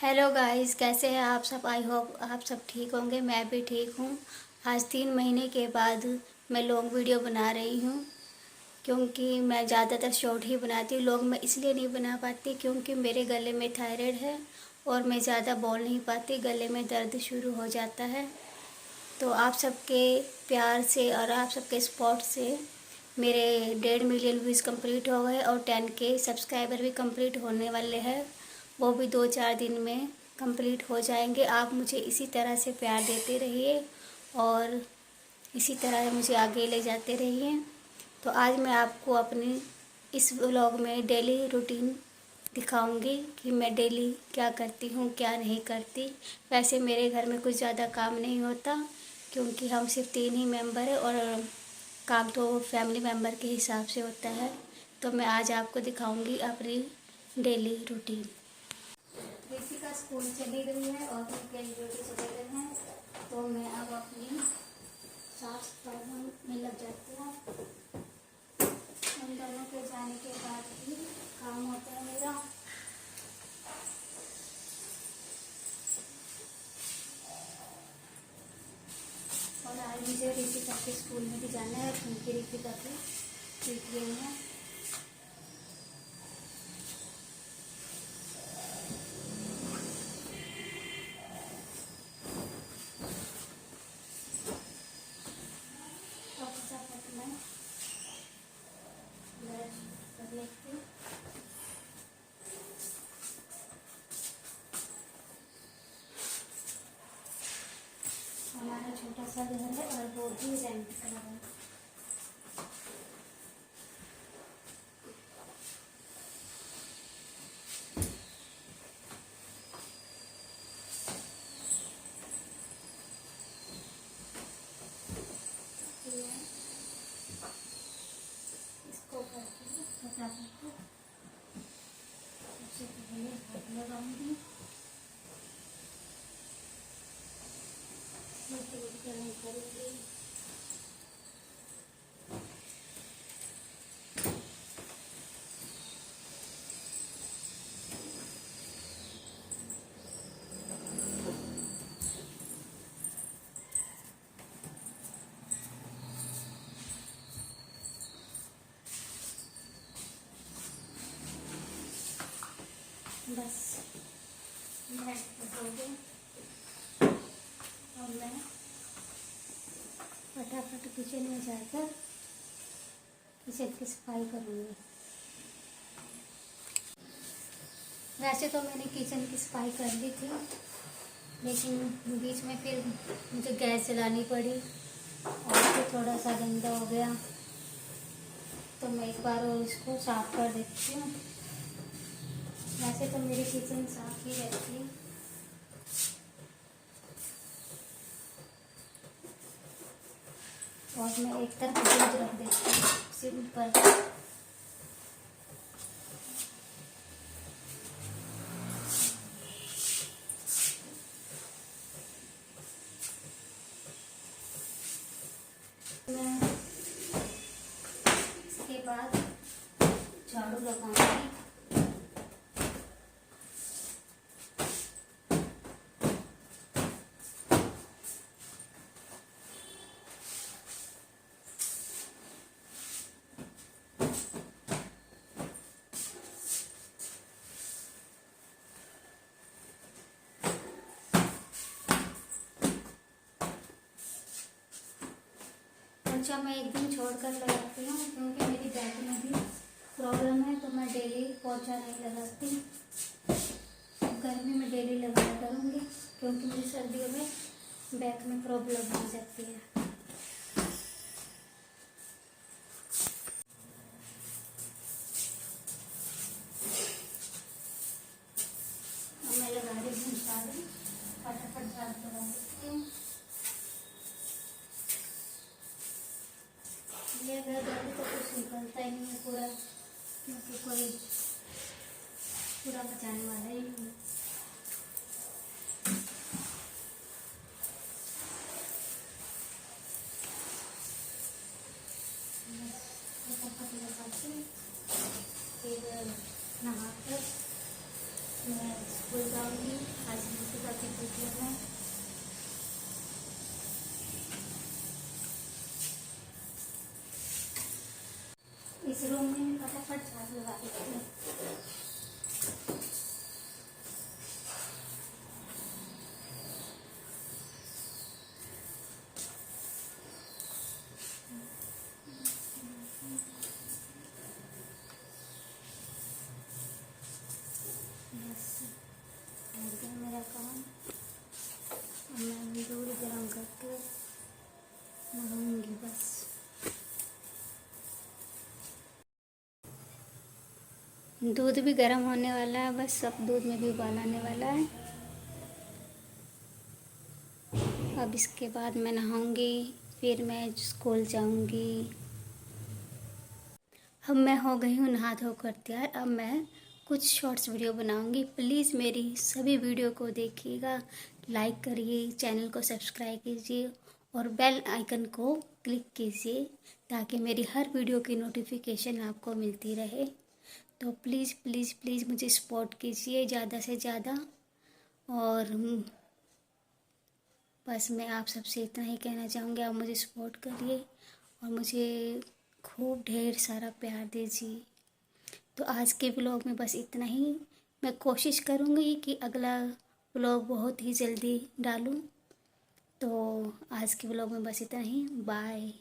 Hello guys, कैसे हैं आप सब। आई होप आप सब ठीक होंगे। मैं भी ठीक हूँ। आज 3 महीने के बाद मैं लॉन्ग वीडियो बना रही हूँ, क्योंकि मैं ज़्यादातर शॉर्ट ही बनाती हूँ। लॉन्ग मैं इसलिए नहीं बना पाती क्योंकि मेरे गले में थायराइड है और मैं ज़्यादा बोल नहीं पाती, गले में दर्द शुरू हो जाता है। तो आप सबके प्यार से और आप सबके सपोर्ट से मेरे 1.5 मिलियन व्यूज़ कंप्लीट हो गए और 10K सब्सक्राइबर भी कंप्लीट होने वाले हैं। वो भी 2-4 दिन में कंप्लीट हो जाएंगे। आप मुझे इसी तरह से प्यार देते रहिए और इसी तरह मुझे आगे ले जाते रहिए। तो आज मैं आपको अपनी इस व्लॉग में डेली रूटीन दिखाऊंगी कि मैं डेली क्या करती हूँ क्या नहीं करती। वैसे मेरे घर में कुछ ज़्यादा काम नहीं होता क्योंकि हम सिर्फ 3 ही मेंबर हैं और काम तो फैमिली मेंबर के हिसाब से होता है। तो मैं आज आपको दिखाऊंगी अपनी डेली रूटीन। ऋतिका स्कूल चली गई है और उनके ड्यूटी चले गए हैं, तो मैं अब अपनी साफ सफाई में लग जाती हूँ। उन दोनों के जाने के बाद भी काम होता है मेरा। और आज मुझे ऋतिका के स्कूल में भी जाना है क्योंकि ऋतिका की पीटीएम है। और फटाफट मैं ब्रश कर लेती हूँ। हमारा छोटा सा घर है और वो भी रेंट पर है। इसको करके फटाफट सबसे पहले हाथ लगाऊंगी। गर्म करूंगी। बस हो गए और मैं फटाफट किचन में जाकर किचन की सफाई करूँगी। वैसे तो मैंने किचन की सफाई कर ली थी, लेकिन बीच में फिर मुझे गैस जलानी पड़ी और फिर थोड़ा सा गंदा हो गया, तो मैं एक बार और इसको साफ कर देती हूँ। वैसे तो मेरी किचन साफ ही रहती है। और मैं एक तरफ दूध रख देती हूँ सिम पर। मैं इसके बाद झाड़ू लगाऊंगी। पोंछा मैं एक दिन छोड़कर लगाती हूँ क्योंकि मेरी बैक में भी प्रॉब्लम है, तो मैं डेली पोंछा नहीं लगाती। गर्मी में डेली लगाया करूँगी क्योंकि मुझे सर्दियों में बैक में प्रॉब्लम हो जाती है। मैं लगा रही हूँ झाड़ू, फटाफट झाड़ू लगा देती हूँ। ये घर जल्दी तो कुछ निकलता ही नहीं है पूरा, क्योंकि कोई पूरा बचाने वाला ही नहीं है। फटाफट लगा के फिर नहा कर मैं स्कूल जाऊँगी। आज सुबह की वीडियो में। इस रूम में फटाफट झाड़ू लगा देती हूँ। मेरा काम मैं दूध गर्म करके नहाऊंगी बस। दूध भी गर्म होने वाला है, बस सब दूध में भी उबाल आने वाला है। अब इसके बाद मैं नहाऊंगी, फिर मैं स्कूल जाऊंगी। अब मैं हो गई हूँ नहा धोकर तैयार। अब मैं कुछ शॉर्ट्स वीडियो बनाऊंगी। प्लीज़ मेरी सभी वीडियो को देखिएगा, लाइक करिए, चैनल को सब्सक्राइब कीजिए और बेल आइकन को क्लिक कीजिए ताकि मेरी हर वीडियो की नोटिफिकेशन आपको मिलती रहे। तो प्लीज़ प्लीज़ प्लीज़ मुझे सपोर्ट कीजिए ज़्यादा से ज़्यादा। और बस मैं आप सबसे इतना ही कहना चाहूँगी, आप मुझे सपोर्ट करिए और मुझे खूब ढेर सारा प्यार दीजिए। तो आज के व्लॉग में बस इतना ही। मैं कोशिश करूँगी कि अगला व्लॉग बहुत ही जल्दी डालूँ। तो आज के व्लॉग में बस इतना ही। बाय।